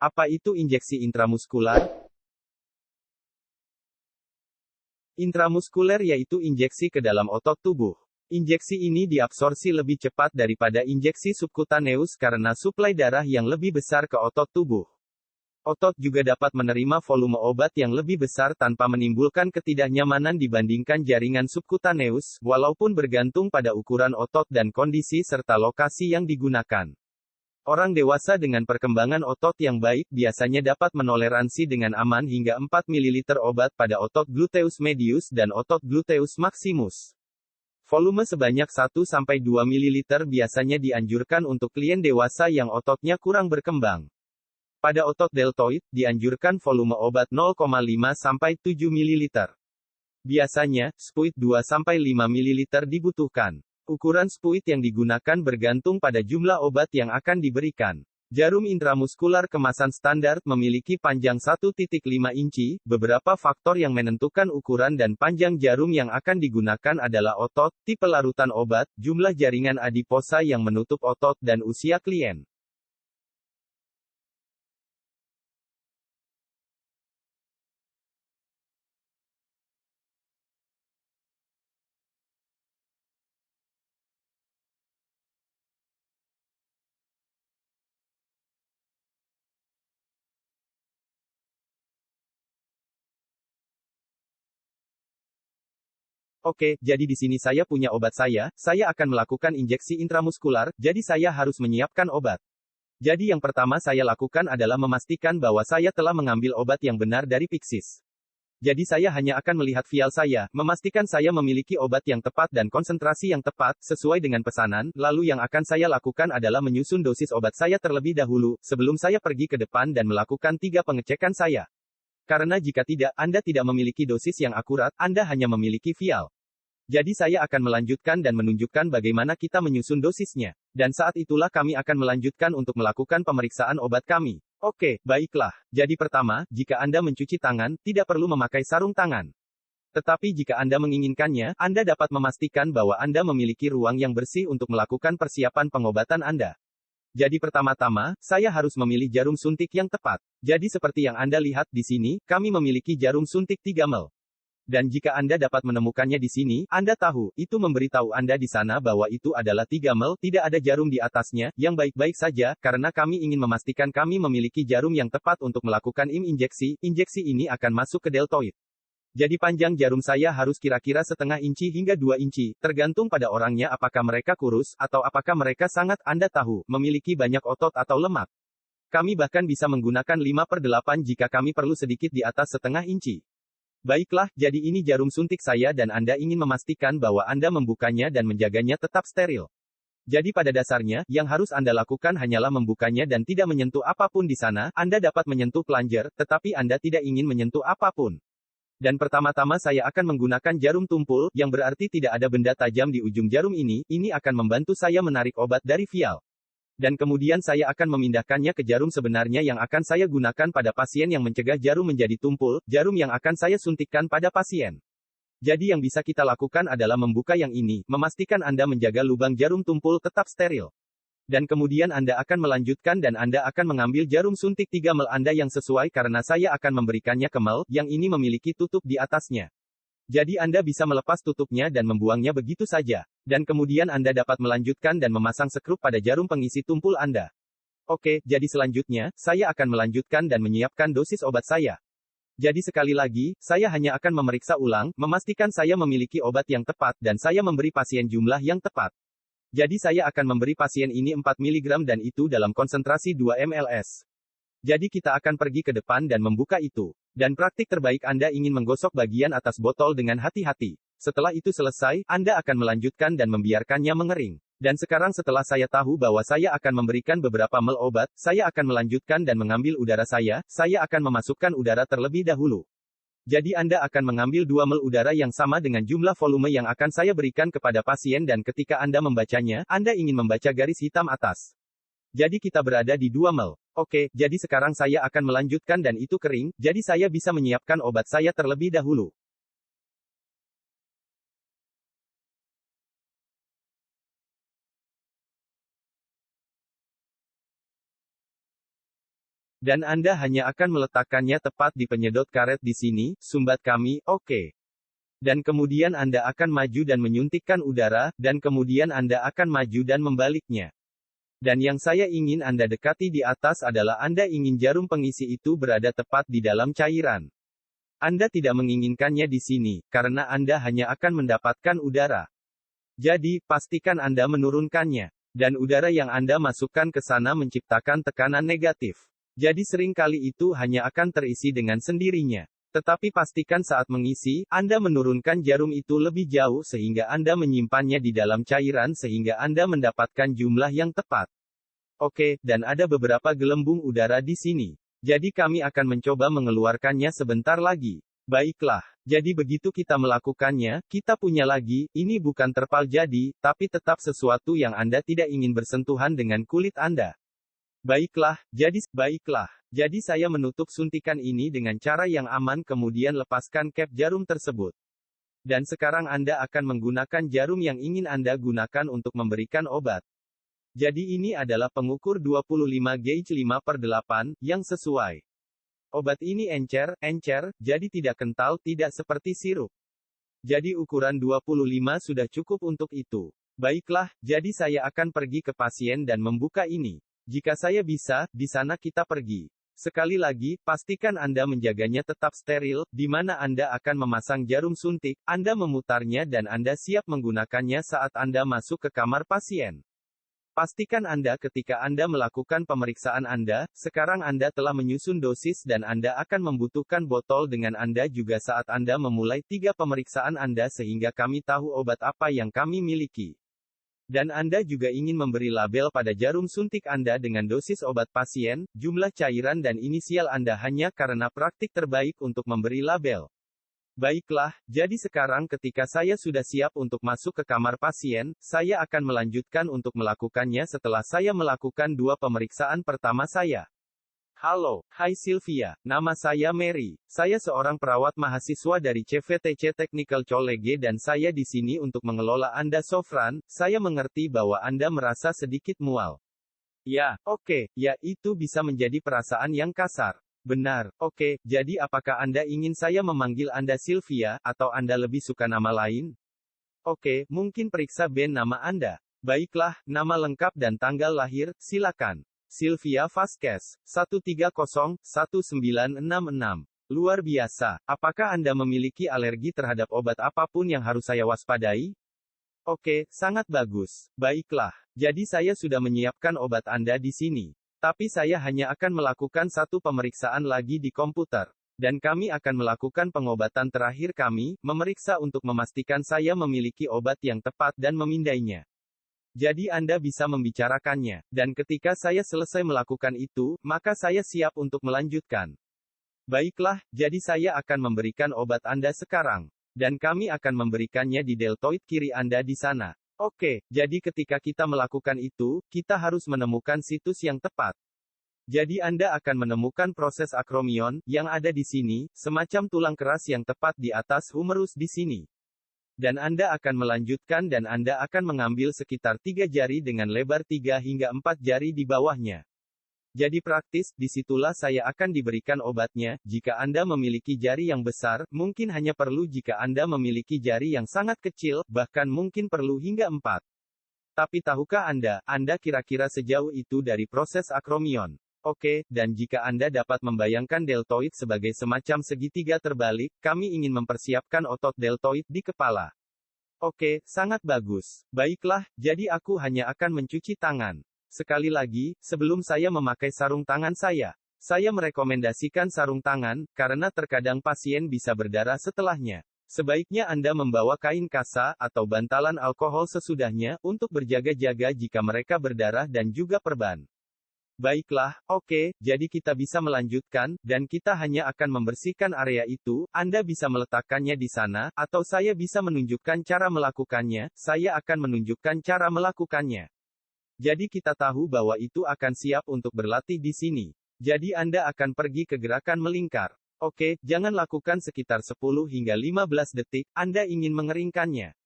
Apa itu injeksi intramuskular? Intramuskuler yaitu injeksi ke dalam otot tubuh. Injeksi ini diabsorpsi lebih cepat daripada injeksi subkutaneus karena suplai darah yang lebih besar ke otot tubuh. Otot juga dapat menerima volume obat yang lebih besar tanpa menimbulkan ketidaknyamanan dibandingkan jaringan subkutaneus, walaupun bergantung pada ukuran otot dan kondisi serta lokasi yang digunakan. Orang dewasa dengan perkembangan otot yang baik biasanya dapat menoleransi dengan aman hingga 4 ml obat pada otot gluteus medius dan otot gluteus maximus. Volume sebanyak 1-2 ml biasanya dianjurkan untuk klien dewasa yang ototnya kurang berkembang. Pada otot deltoid, dianjurkan volume obat 0,5-7 ml. Biasanya, spuit 2-5 ml dibutuhkan. Ukuran spuit yang digunakan bergantung pada jumlah obat yang akan diberikan. Jarum intramuskular kemasan standar memiliki panjang 1,5 inci. Beberapa faktor yang menentukan ukuran dan panjang jarum yang akan digunakan adalah otot, tipe larutan obat, jumlah jaringan adiposa yang menutup otot dan usia klien. Oke, jadi di sini saya punya obat saya akan melakukan injeksi intramuskular, jadi saya harus menyiapkan obat. Jadi yang pertama saya lakukan adalah memastikan bahwa saya telah mengambil obat yang benar dari Pyxis. Jadi saya hanya akan melihat vial saya, memastikan saya memiliki obat yang tepat dan konsentrasi yang tepat, sesuai dengan pesanan, lalu yang akan saya lakukan adalah menyusun dosis obat saya terlebih dahulu, sebelum saya pergi ke depan dan melakukan 3 pengecekan saya. Karena jika tidak, Anda tidak memiliki dosis yang akurat, Anda hanya memiliki vial. Jadi saya akan melanjutkan dan menunjukkan bagaimana kita menyusun dosisnya. Dan saat itulah kami akan melanjutkan untuk melakukan pemeriksaan obat kami. Oke, baiklah. Jadi pertama, jika Anda mencuci tangan, tidak perlu memakai sarung tangan. Tetapi jika Anda menginginkannya, Anda dapat memastikan bahwa Anda memiliki ruang yang bersih untuk melakukan persiapan pengobatan Anda. Jadi pertama-tama, saya harus memilih jarum suntik yang tepat. Jadi seperti yang Anda lihat di sini, kami memiliki jarum suntik 3 ml. Dan jika Anda dapat menemukannya di sini, Anda tahu, itu memberitahu Anda di sana bahwa itu adalah 3 ml, tidak ada jarum di atasnya, yang baik-baik saja, karena kami ingin memastikan kami memiliki jarum yang tepat untuk melakukan injeksi ini akan masuk ke deltoid. Jadi panjang jarum saya harus kira-kira 0,5 inci hingga 2 inci, tergantung pada orangnya apakah mereka kurus, atau apakah mereka sangat Anda tahu, memiliki banyak otot atau lemak. Kami bahkan bisa menggunakan 5/8 jika kami perlu sedikit di atas 0,5 inci. Baiklah, jadi ini jarum suntik saya dan Anda ingin memastikan bahwa Anda membukanya dan menjaganya tetap steril. Jadi pada dasarnya, yang harus Anda lakukan hanyalah membukanya dan tidak menyentuh apapun di sana. Anda dapat menyentuh plunger, tetapi Anda tidak ingin menyentuh apapun. Dan pertama-tama saya akan menggunakan jarum tumpul, yang berarti tidak ada benda tajam di ujung jarum ini akan membantu saya menarik obat dari vial. Dan kemudian saya akan memindahkannya ke jarum sebenarnya yang akan saya gunakan pada pasien yang mencegah jarum menjadi tumpul, jarum yang akan saya suntikkan pada pasien. Jadi yang bisa kita lakukan adalah membuka yang ini, memastikan Anda menjaga lubang jarum tumpul tetap steril. Dan kemudian Anda akan melanjutkan dan Anda akan mengambil jarum suntik 3 ml Anda yang sesuai karena saya akan memberikannya ke ml, yang ini memiliki tutup di atasnya. Jadi Anda bisa melepas tutupnya dan membuangnya begitu saja. Dan kemudian Anda dapat melanjutkan dan memasang sekrup pada jarum pengisi tumpul Anda. Oke, jadi selanjutnya, saya akan melanjutkan dan menyiapkan dosis obat saya. Jadi sekali lagi, saya hanya akan memeriksa ulang, memastikan saya memiliki obat yang tepat dan saya memberi pasien jumlah yang tepat. Jadi saya akan memberi pasien ini 4 mg dan itu dalam konsentrasi 2 ml. Jadi kita akan pergi ke depan dan membuka itu. Dan praktik terbaik Anda ingin menggosok bagian atas botol dengan hati-hati. Setelah itu selesai, Anda akan melanjutkan dan membiarkannya mengering. Dan sekarang setelah saya tahu bahwa saya akan memberikan beberapa ml obat, saya akan melanjutkan dan mengambil udara saya akan memasukkan udara terlebih dahulu. Jadi Anda akan mengambil 2 ml udara yang sama dengan jumlah volume yang akan saya berikan kepada pasien dan ketika Anda membacanya, Anda ingin membaca garis hitam atas. Jadi kita berada di 2 ml. Oke, jadi sekarang saya akan melanjutkan dan itu kering, jadi saya bisa menyiapkan obat saya terlebih dahulu. Dan Anda hanya akan meletakkannya tepat di penyedot karet di sini, sumbat kami, oke. Dan kemudian Anda akan maju dan menyuntikkan udara, dan kemudian Anda akan maju dan membaliknya. Dan yang saya ingin Anda dekati di atas adalah Anda ingin jarum pengisi itu berada tepat di dalam cairan. Anda tidak menginginkannya di sini, karena Anda hanya akan mendapatkan udara. Jadi, pastikan Anda menurunkannya. Dan udara yang Anda masukkan ke sana menciptakan tekanan negatif. Jadi seringkali itu hanya akan terisi dengan sendirinya. Tetapi pastikan saat mengisi, Anda menurunkan jarum itu lebih jauh sehingga Anda menyimpannya di dalam cairan sehingga Anda mendapatkan jumlah yang tepat. Oke, dan ada beberapa gelembung udara di sini. Jadi kami akan mencoba mengeluarkannya sebentar lagi. Baiklah, jadi begitu kita melakukannya, kita punya lagi, ini bukan terpal jadi, tapi tetap sesuatu yang Anda tidak ingin bersentuhan dengan kulit Anda. Baiklah, jadi saya menutup suntikan ini dengan cara yang aman kemudian lepaskan cap jarum tersebut. Dan sekarang Anda akan menggunakan jarum yang ingin Anda gunakan untuk memberikan obat. Jadi ini adalah pengukur 25 gauge 5/8, yang sesuai. Obat ini encer, jadi tidak kental, tidak seperti sirup. Jadi ukuran 25 sudah cukup untuk itu. Baiklah, jadi saya akan pergi ke pasien dan membuka ini. Jika saya bisa, di sana kita pergi. Sekali lagi, pastikan Anda menjaganya tetap steril, di mana Anda akan memasang jarum suntik, Anda memutarnya dan Anda siap menggunakannya saat Anda masuk ke kamar pasien. Pastikan Anda ketika Anda melakukan pemeriksaan Anda, sekarang Anda telah menyusun dosis dan Anda akan membutuhkan botol dengan Anda juga saat Anda memulai 3 pemeriksaan Anda sehingga kami tahu obat apa yang kami miliki. Dan Anda juga ingin memberi label pada jarum suntik Anda dengan dosis obat pasien, jumlah cairan dan inisial Anda hanya karena praktik terbaik untuk memberi label. Baiklah, jadi sekarang ketika saya sudah siap untuk masuk ke kamar pasien, saya akan melanjutkan untuk melakukannya setelah saya melakukan 2 pemeriksaan pertama saya. Halo, hai Sylvia, nama saya Mary. Saya seorang perawat mahasiswa dari CVTC Technical College dan saya di sini untuk mengelola Anda Sofran. Saya mengerti bahwa Anda merasa sedikit mual. Ya, oke, ya itu bisa menjadi perasaan yang kasar. Benar, oke, jadi apakah Anda ingin saya memanggil Anda Sylvia, atau Anda lebih suka nama lain? Oke, mungkin periksa band nama Anda. Baiklah, nama lengkap dan tanggal lahir, silakan. Sylvia Vasquez, 130-1966. Luar biasa, apakah Anda memiliki alergi terhadap obat apapun yang harus saya waspadai? Oke, sangat bagus. Baiklah, jadi saya sudah menyiapkan obat Anda di sini. Tapi saya hanya akan melakukan 1 pemeriksaan lagi di komputer. Dan kami akan melakukan pengobatan terakhir kami, memeriksa untuk memastikan saya memiliki obat yang tepat dan memindainya. Jadi Anda bisa membicarakannya. Dan ketika saya selesai melakukan itu, maka saya siap untuk melanjutkan. Baiklah, jadi saya akan memberikan obat Anda sekarang. Dan kami akan memberikannya di deltoid kiri Anda di sana. Oke, jadi ketika kita melakukan itu, kita harus menemukan situs yang tepat. Jadi Anda akan menemukan proses akromion, yang ada di sini, semacam tulang keras yang tepat di atas humerus di sini. Dan Anda akan melanjutkan dan Anda akan mengambil sekitar 3 jari dengan lebar 3 hingga 4 jari di bawahnya. Jadi praktis, disitulah saya akan diberikan obatnya. Jika Anda memiliki jari yang besar, mungkin hanya perlu jika Anda memiliki jari yang sangat kecil, bahkan mungkin perlu hingga 4. Tapi tahukah Anda kira-kira sejauh itu dari proses akromion? Oke, dan jika Anda dapat membayangkan deltoid sebagai semacam segitiga terbalik, kami ingin mempersiapkan otot deltoid di kepala. Oke, sangat bagus. Baiklah, jadi aku hanya akan mencuci tangan. Sekali lagi, sebelum saya memakai sarung tangan saya merekomendasikan sarung tangan, karena terkadang pasien bisa berdarah setelahnya. Sebaiknya Anda membawa kain kasa, atau bantalan alkohol sesudahnya, untuk berjaga-jaga jika mereka berdarah dan juga perban. Baiklah, oke, jadi kita bisa melanjutkan, dan kita hanya akan membersihkan area itu. Anda bisa meletakkannya di sana, atau saya bisa menunjukkan cara melakukannya. Saya akan menunjukkan cara melakukannya. Jadi kita tahu bahwa itu akan siap untuk berlatih di sini. Jadi Anda akan pergi ke gerakan melingkar. Oke, jangan lakukan sekitar 10 hingga 15 detik, Anda ingin mengeringkannya.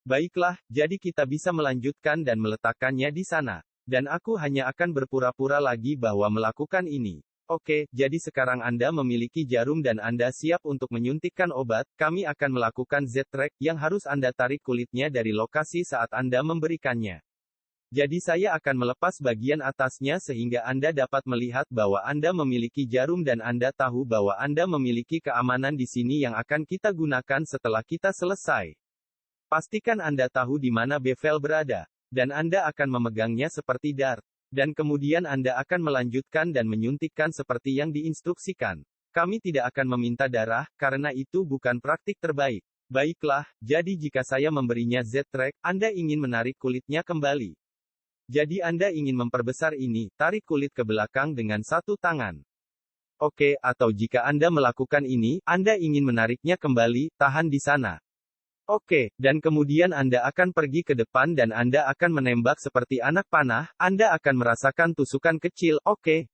Baiklah, jadi kita bisa melanjutkan dan meletakkannya di sana. Dan aku hanya akan berpura-pura lagi bahwa melakukan ini. Oke, jadi sekarang Anda memiliki jarum dan Anda siap untuk menyuntikkan obat. Kami akan melakukan Z-Track, yang harus Anda tarik kulitnya dari lokasi saat Anda memberikannya. Jadi saya akan melepas bagian atasnya sehingga Anda dapat melihat bahwa Anda memiliki jarum dan Anda tahu bahwa Anda memiliki keamanan di sini yang akan kita gunakan setelah kita selesai. Pastikan Anda tahu di mana bevel berada. Dan Anda akan memegangnya seperti dart. Dan kemudian Anda akan melanjutkan dan menyuntikkan seperti yang diinstruksikan. Kami tidak akan meminta darah, karena itu bukan praktik terbaik. Baiklah, jadi jika saya memberinya Z-Track, Anda ingin menarik kulitnya kembali. Jadi Anda ingin memperbesar ini, tarik kulit ke belakang dengan satu tangan. Oke, atau jika Anda melakukan ini, Anda ingin menariknya kembali, tahan di sana. Oke, dan kemudian Anda akan pergi ke depan dan Anda akan menembak seperti anak panah, Anda akan merasakan tusukan kecil, oke.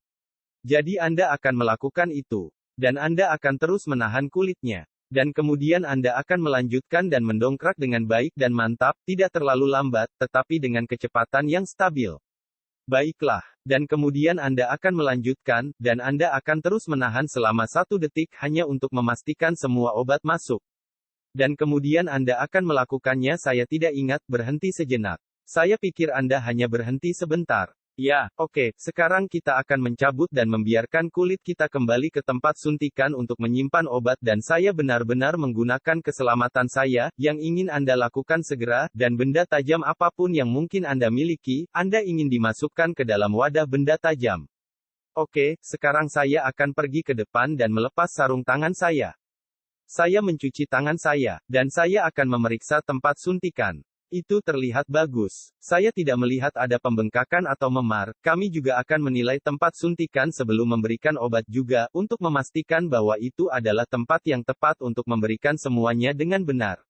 Jadi Anda akan melakukan itu. Dan Anda akan terus menahan kulitnya. Dan kemudian Anda akan melanjutkan dan mendongkrak dengan baik dan mantap, tidak terlalu lambat, tetapi dengan kecepatan yang stabil. Baiklah, dan kemudian Anda akan melanjutkan, dan Anda akan terus menahan selama 1 detik hanya untuk memastikan semua obat masuk. Dan kemudian Anda akan melakukannya. Saya tidak ingat, berhenti sejenak. Saya pikir Anda hanya berhenti sebentar. Ya, oke, sekarang kita akan mencabut dan membiarkan kulit kita kembali ke tempat suntikan untuk menyimpan obat dan saya benar-benar menggunakan keselamatan saya, yang ingin Anda lakukan segera, dan benda tajam apapun yang mungkin Anda miliki, Anda ingin dimasukkan ke dalam wadah benda tajam. Oke, sekarang saya akan pergi ke depan dan melepas sarung tangan saya. Saya mencuci tangan saya, dan saya akan memeriksa tempat suntikan. Itu terlihat bagus. Saya tidak melihat ada pembengkakan atau memar. Kami juga akan menilai tempat suntikan sebelum memberikan obat juga, untuk memastikan bahwa itu adalah tempat yang tepat untuk memberikan semuanya dengan benar.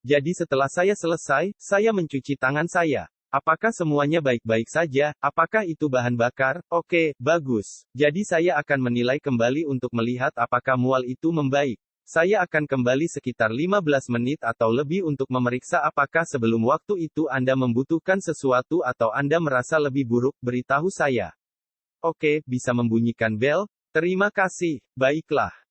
Jadi setelah saya selesai, saya mencuci tangan saya. Apakah semuanya baik-baik saja? Apakah itu bahan bakar? Oke, bagus. Jadi saya akan menilai kembali untuk melihat apakah mual itu membaik. Saya akan kembali sekitar 15 menit atau lebih untuk memeriksa apakah sebelum waktu itu Anda membutuhkan sesuatu atau Anda merasa lebih buruk, beritahu saya. Oke, bisa membunyikan bel? Terima kasih. Baiklah.